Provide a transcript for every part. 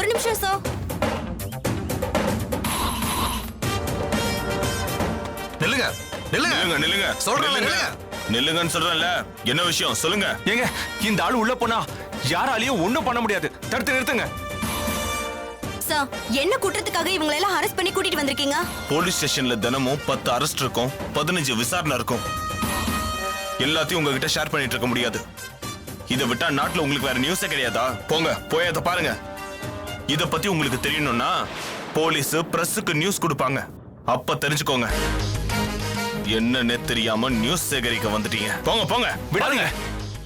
ஒரு நிமிஷம் சார். நில்லுங்க நில்லுங்க நில்லுங்க நில்லுங்க சொல்றேன் நில்லுங்க நில்லுங்கன்னு சொல்றேன்ல. என்ன விஷயம் சொல்லுங்க. ஏங்க இந்த ஆளு உள்ள போனா யாராலையும் ஒண்ணும் பண்ண முடியாது. தடுத்து நிறுத்துங்க. சார், என்ன குற்றத்துக்காக இவங்களை எல்லாம் அரெஸ்ட் பண்ணி கூட்டிட்டு வந்திருக்கீங்க? போலீஸ் ஸ்டேஷன்ல தினமும் 10 அரெஸ்ட் இருக்கும், 15 விசாரணை இருக்கும். எல்லாத்தையும் உங்ககிட்ட ஷேர் பண்ணிட்டு இருக்க முடியாது. இதை விட்டா நாட்டுல உங்களுக்கு வேற நியூஸே கிடையாதா? போங்க போய் அதை பாருங்க. இத பத்தி உங்களுக்கு தெரியணும்னா போலீஸ் பிரஸுக்கு நியூஸ் கொடுப்பாங்க. அப்ப தெரிஞ்சுக்கோங்க. என்னன்னே தெரியாம நியூஸ் சேகரிக்க வந்துட்டீங்க. போங்க போங்க. விடாதீங்க.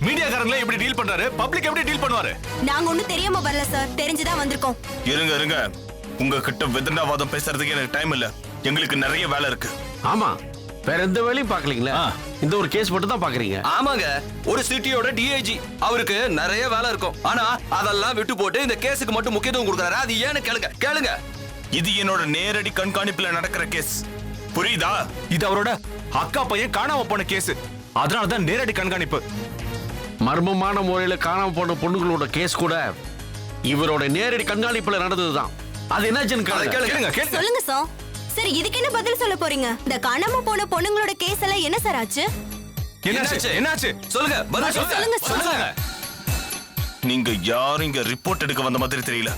மீடியாக்காரங்களே எப்படி டீல் பண்றாரு, பப்ளிக் எப்படி டீல் பண்ணுவாரு? நாங்க ஒண்ணும் தெரியாம வரல சார், தெரிஞ்சுதான் வந்திருக்கோம். இருங்க இருங்க. உங்ககிட்ட விதண்டாவாதம் பேசுறதுக்கு எனக்கு டைம் இல்ல. எங்களுக்கு நிறைய வேலை இருக்கு. ஆமா, வேற எந்த வேலையும் பாக்கலீங்களா? இந்த ஒரு கேஸ் மட்டும் தான் பாக்குறீங்க. ஆமாங்க, ஒரு சிட்டியோட டிஐஜி, அவருக்கு நிறைய வேலை இருக்கும். ஆனா அதெல்லாம் விட்டு போட்டு இந்த கேஸுக்கு மட்டும் முக்கியத்துவம் கொடுக்கறாரு. அது ஏன்னு கேளுங்க கேளுங்க. இது என்னோட நேரடி கண்காணிப்புல நடக்கிற கேஸ். புரியுதா? இது அவரோட அக்கா பையன் காணாம போன கேஸ். அதனாலதான் நேரடி கண்காணிப்பு. மர்மமான முறையில காணாம போன பொண்ணுங்களோட கேஸ் கூட இவரோட நேரடி கண்காணிப்புல நடந்ததுதான். அது என்னாச்சுன்னு கேளுங்க. சொல்லுங்க சார். சரி, இதுக்கு என்ன பதில் சொல்ல போறீங்க? இந்த காணாம போன பொண்ணுங்களோட கேஸ் எல்லாம் என்ன சார் ஆச்சு? என்னாச்சு சொல்லுங்க, பதில் சொல்லுங்க சொல்லுங்க. நீங்க யாரும் இங்க ரிப்போர்ட் எடுக்க வந்த மாதிரி தெரியல.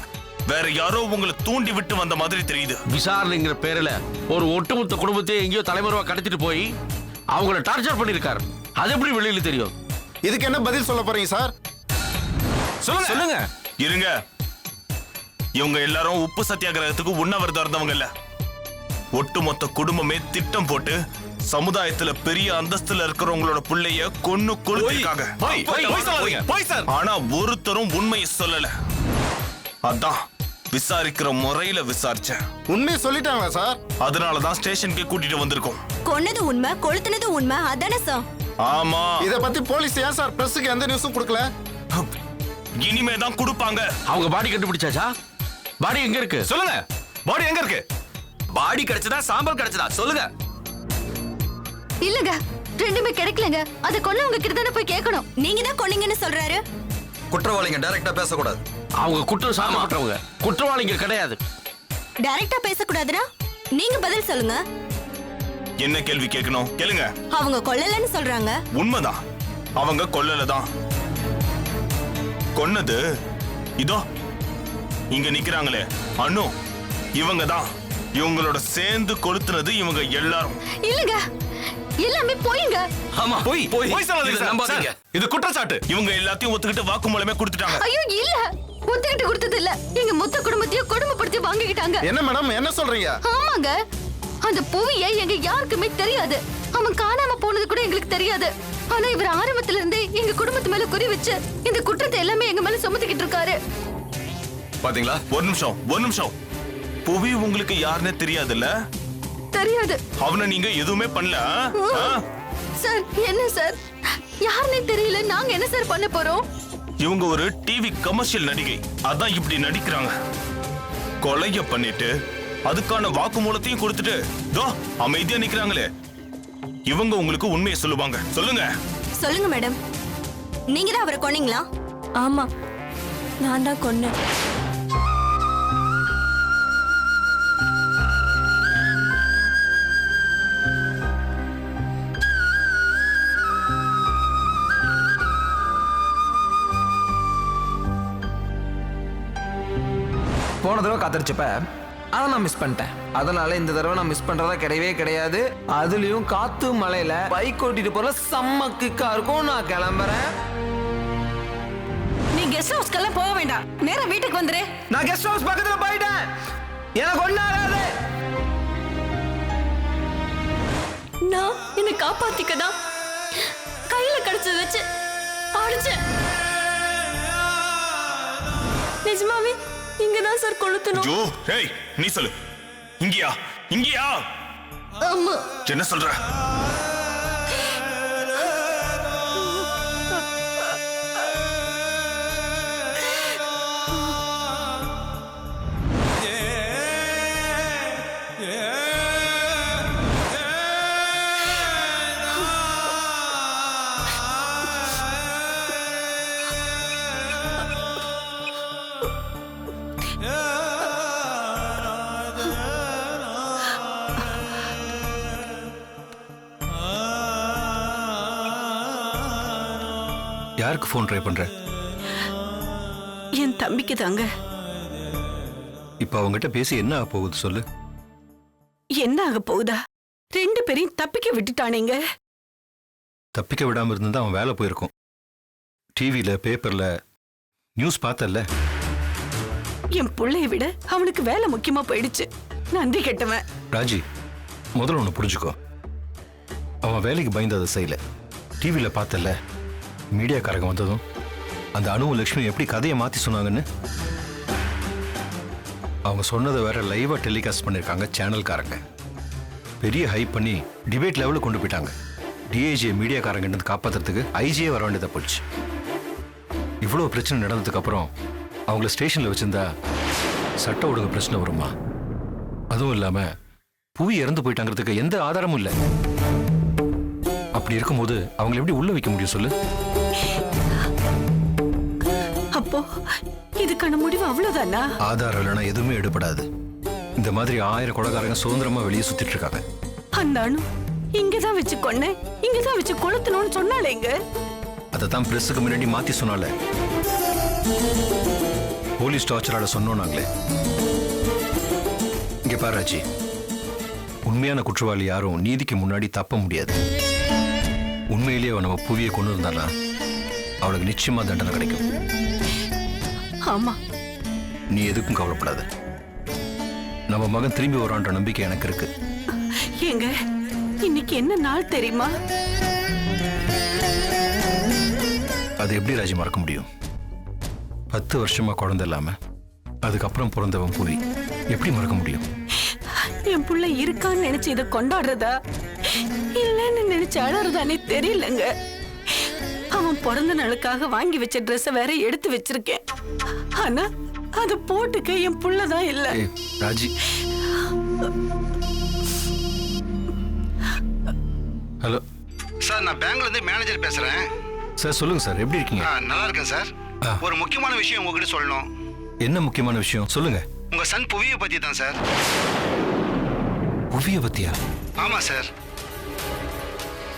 வேற யாரோ உங்களை தூண்டி விட்டு வந்த மாதிரி தெரியுது. விசாரணைங்கிற பேர்ல ஒரு ஒட்டுமொத்த குடும்பத்தையே எங்கேயோ தலைமறைவா கடத்திட்டு போய் அவங்கள டார்ச்சர் பண்ணிருக்காரு. அது எப்படி வெளியில தெரியும்? இதுக்கு என்ன பதில் சொல்ல போறீங்க சார்? சொல்லுங்க. இருங்க. இவங்க எல்லாரும் உப்பு சத்தியாகிரகத்துக்கு உண்ணாவிரதம் இருந்தவங்க இல்ல. ஒட்டுமொத்த குடும்பமே திட்டம் போட்டு சமுதாயத்துல பெரிய அந்தஸ்துல இருக்கிறவங்களோட பிள்ளைய கொன்னு கொளுத்திருக்காங்க. ஆனா ஒருத்தரும் உண்மையை சொல்லல. அதான் விசாரிக்கிற முறையில விசாரிச்சேன். உண்மையை சொல்லிட்டாங்களா சார்? அதனாலதான் ஸ்டேஷனுக்கு கூட்டிட்டு வந்திருக்கோம். கொன்னது உண்மை, கொளுத்துனது உண்மை, அதானே சார்? ஆமா. இத பத்தி போலீஸ் ஏன் சார் பிரஸுக்கு எந்த நியூஸும் கொடுக்கல? இனிமே தான் கொடுப்பாங்க. அவங்க பாடி கண்டுபிடிச்சாச்சா? பாடி எங்க இருக்கு? சொல்லுங்க. பாடி எங்க இருக்கு? பாடி கிடைச்சதா சாம்பல் கிடைச்சதா சொல்லுங்க. இல்லங்க, ரெண்டுமே கிடைக்கலங்க. அத கொன்னவங்க கிட்ட தானே போய் கேட்கணும். நீங்க தான் கொன்னீங்கன்னு சொல்றாரு. குற்றவாளிங்க டைரக்டா பேசக்கூடாது. அவங்க குற்றம் சாமப்பட்டவங்க, குற்றவாளிங்க கிடையாது. டைரக்டா பேசக்கூடாதுன்னா நீங்க பதில் சொல்லுங்க. என்ன கேள்வி கேட்கணும் கேளுங்க. அவங்க கொல்லலன்னு சொல்றாங்க. உண்மைதான், அவங்க கொல்லலதான். கொன்னது இதோ இங்க நிக்கிறாங்களே அனு, இவங்க தான். இவங்களோட சேர்ந்து கொளுத்துனது இவங்க எல்லாரும். இல்லங்க, எல்லாமே போயிங்க. ஆமா, போய் சொல்லாதீங்க சார். நம்பாதீங்க. இது குற்றச்சாட்டு. இவங்க எல்லாத்தையும் ஒத்துக்கிட்டு வாக்குமூலமே கொடுத்துட்டாங்க. ஐயோ இல்ல, ஒத்துக்கிட்டு கொடுத்தது இல்ல. எங்க மொத்த குடும்பத்தையும் கொடுமைப்படுத்தி வாங்கிக்கிட்டாங்க. என்ன மேடம் என்ன சொல்றீங்க? ஆமாங்க, அந்த புவிய எங்க யாருக்குமே தெரியாது. அவன் காணாம போனது கூட எங்களுக்கு தெரியாது. ஆனா இவர் ஆரம்பத்துல இருந்தே எங்க குடும்பத்து மேல குறி வச்சு இந்த குற்றத்தை எல்லாமே எங்க மேல சுமத்திக்கிட்டு இருக்காரு. பாத்தீங்களா? ஒரு நிமிஷம். புவி உங்களுக்கு யாருன்னே தெரியாதுல்ல? தெரியாது. அவனை நீங்க எதுவுமே பண்ணல. சார், என்ன சார், யாருன்னே தெரியல. நாங்க என்ன சார் பண்ண போறோம்? இவங்க ஒரு டிவி கமர்ஷியல் நடிகை. அதான் இப்படி நடிக்கிறாங்க. கொலைய பண்ணிட்டு அதுக்கான வாக்குமூலத்தையும் கொடுத்துட்டு தோ அமைதியா நிக்கிறாங்களே, இவங்க உங்களுக்கு உண்மையை சொல்லுவாங்க. சொல்லுங்க மேடம், நீங்க தான் அவரை கொன்னீங்களா? ஆமா, நான் தான் கொன்னேன். போன தடவை காத்திருச்சப்ப அதை நான் மிஸ் பண்ணிட்டேன். அதனால இந்த தடவை நான் மிஸ் பண்றதா கிடையவே கிடையாது. அதுலயும் காத்து மலையில பைக் ஓட்டிட்டு போற செம்ம கிக்கா இருக்கும். நான் கிளம்புறேன். நீ கெஸ்ட் ஹவுஸ்க்கெல்லாம் போக வேண்டாம், நேரா வீட்டுக்கு வந்துரு. நான் கெஸ்ட் ஹவுஸ் பக்கத்துல போயிட்டேன். எனக்கு ஒண்ணாகாது. நான் என்னை காப்பாத்திக்கதான் கையில கிடைச்சது வச்சு அடிச்சேன். நிஜமாவே இங்கதான் சார் கொளுத்தணும். ஐயோ, ஏய் நீ சொல்லு. இங்கயா? ஆமா. என்ன சொல்ற? யாருக்கு ஃபோன் ட்ரை பண்ற? என் தம்பிக்கு தாங்க. இப்ப அவங்ககிட்ட பேசி என்ன ஆக போகுது சொல்லு. என்ன ஆக போகுதா? 2 பேரையும் தப்பிக்க விட்டுட்டானேங்க. தப்பிக்க விடாம இருந்தா அவன் வேலை போயிருக்கும். டிவில பேப்பர்ல நியூஸ் பார்த்தல்ல. என் புள்ளைய விட அவனுக்கு வேலை முக்கியமா போயிடுச்சு. நன்றி கெட்டவன். ராஜி, முதல்ல ஒண்ணு புரிஞ்சுக்கோ. அவன் வேலைக்கு பயந்து அதை செய்யல. டிவில பார்த்தல்ல, மீடியாக்காரங்க வந்ததும் அந்த அனுவும் லட்சுமி எப்படி கதையை மாத்தி சொன்னாங்கன்னு. அவங்க சொன்னதை வேற லைவா டெலிகாஸ்ட் பண்ணிருக்காங்க சேனல்காரங்க. பெரிய ஹைப் பண்ணி டிபேட் லெவலில் கொண்டு போயிட்டாங்க. டிஐஜி மீடியாக்காரங்க காப்பாத்துறதுக்கு ஐஜியே வர வேண்டியதா போச்சு. இவ்வளவு பிரச்சனை நடந்ததுக்கு அப்புறம் அவங்கள ஸ்டேஷன்ல வச்சிருந்தா சட்ட ஒழுங்கு பிரச்சனை வருமா? அதுவும் இல்லாம புவி இறந்து போயிட்டாங்கிறதுக்கு எந்த ஆதாரமும் இல்லை. அப்படி இருக்கும்போது அவங்களை எப்படி உள்ள வைக்க முடியும் சொல்லு? அப்போ இதுக்கான முடிவு அவ்வளவுதானா? ஆதாரம் இல்லைன்னா எதுவுமே எடுபடாது. இந்த மாதிரி 1000 கொலைகாரங்க சுதந்திரமா வெளியே சுத்திட்டு இருக்காங்க. அந்த அணு இங்கதான் வச்சு கொன்னேன், இங்கதான் வச்சு கொளுத்தணும்னு சொன்னாலேங்க. அதைத்தான் பிரஸுக்கு முன்னாடி மாத்தி சொன்னால. போலீஸ் டார்ச்சரால சொன்னோம் நாங்களே. இங்க பாரு ராஜி, உண்மையான குற்றவாளி யாரும் நீதிக்கு முன்னாடி தப்ப முடியாது. உண்மையிலேயே அவன் நம்ம புவியை கொண்டு இருந்தானா அவளுக்கு நிச்சயமா தண்டனை கிடைக்கும். ஆமா, நீ எதுக்கும் கவலைப்படாத. நம்ம மகன் திரும்பி வரான்ற நம்பிக்கை எனக்கு இருக்கு. ஏங்க, இன்னைக்கு என்ன நாள் தெரியுமா? அது எப்படி ராஜி மறக்க முடியும்? 10 வருஷமா குழந்தை இல்லாம அதுக்கப்புறம் பிறந்தவன் புவி எப்படி மறக்க முடியும்? என் புள்ள இருக்கான்னு நினைச்சு இதை கொண்டாடுறதா இல்லன்னு நினைச்சு அழறதானே தெரியலங்க. அவன் பிறந்த நாளுக்காக வாங்கி வச்ச ட்ரெஸ் வேற எடுத்து வச்சிருக்கேன். ஆனா அது போட்டுக்க என் புள்ளதான் இல்ல. ராஜி, ஹலோ சார், நான் பேங்க்ல இருந்து மேனேஜர் பேசுறேன். சார் சொல்லுங்க சார், எப்படி இருக்கீங்க? நல்லா இருக்கேன் சார். ஒரு முக்கியமான விஷயம் உங்ககிட்ட சொல்லணும். என்ன முக்கியமான விஷயம் சொல்லுங்க. உங்க சன் புவியை பத்தி தான் சார். புவியை பத்தியா? ஆமா சார்.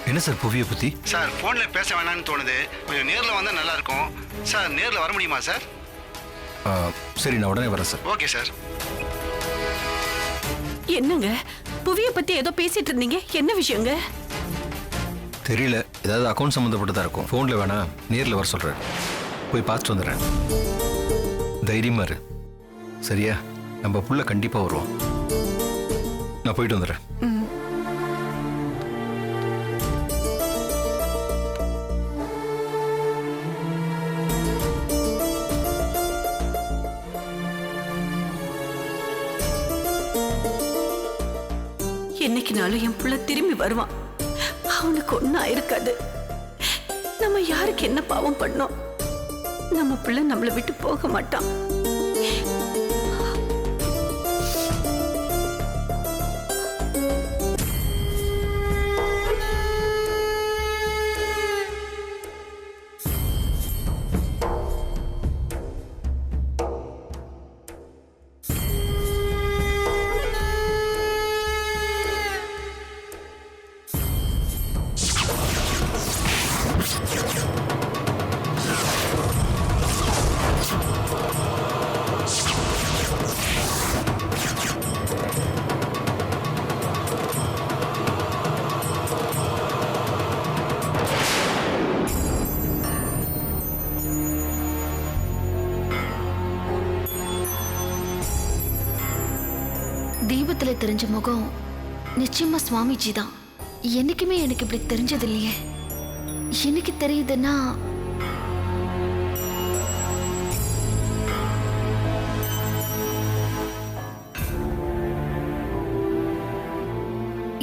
என்ன சார் புவியை பத்தி? சார், போன்ல பேச வேணாம்னு தோணுது. கொஞ்சம் நேர்ல வந்தா நல்லா இருக்கும் சார். நேர்ல வர முடியுமா சார்? சரி, நான் உடனே வரேன் சார். Okay sir. என்னங்க புவியை பத்தி ஏதோ பேசிட்டு இருந்தீங்க, என்ன விஷயங்க? தெரியல, ஏதாவது அக்கௌண்ட் சம்மந்தப்பட்டதா இருக்கும். போன்ல வேணா நேர்ல வர சொல்றேன். போய் பார்த்துட்டு வந்துடுறேன். தைரியமா இரு, சரியா? நம்ம புள்ள கண்டிப்பா வருவோம். நான் போயிட்டு வந்துடுறேன். என்னைக்குனாலும் என் புள்ள திரும்பி வருவான். அவனுக்கு ஒன்னும் ஆயிருக்காது. நம்ம யாருக்கு என்ன பாவம் பண்ணோம்? நம்ம பிள்ளை நம்மளை விட்டு போக மாட்டான். தீபத்துல தெரிஞ்ச முகம் நிச்சயமா சுவாமிஜி தான். என்னைக்குமே எனக்கு இப்படி தெரிஞ்சது இல்லையே. எனக்கு தெரியுதுன்னா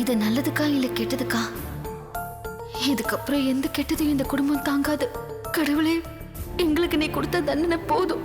இது நல்லதுக்கா இல்ல கெட்டதுக்கா? இதுக்கப்புறம் எந்த கெட்டதையும் இந்த குடும்பம் தாங்காது. கடவுளே, எங்களுக்கு நீ கொடுத்த தண்டனை போதும்.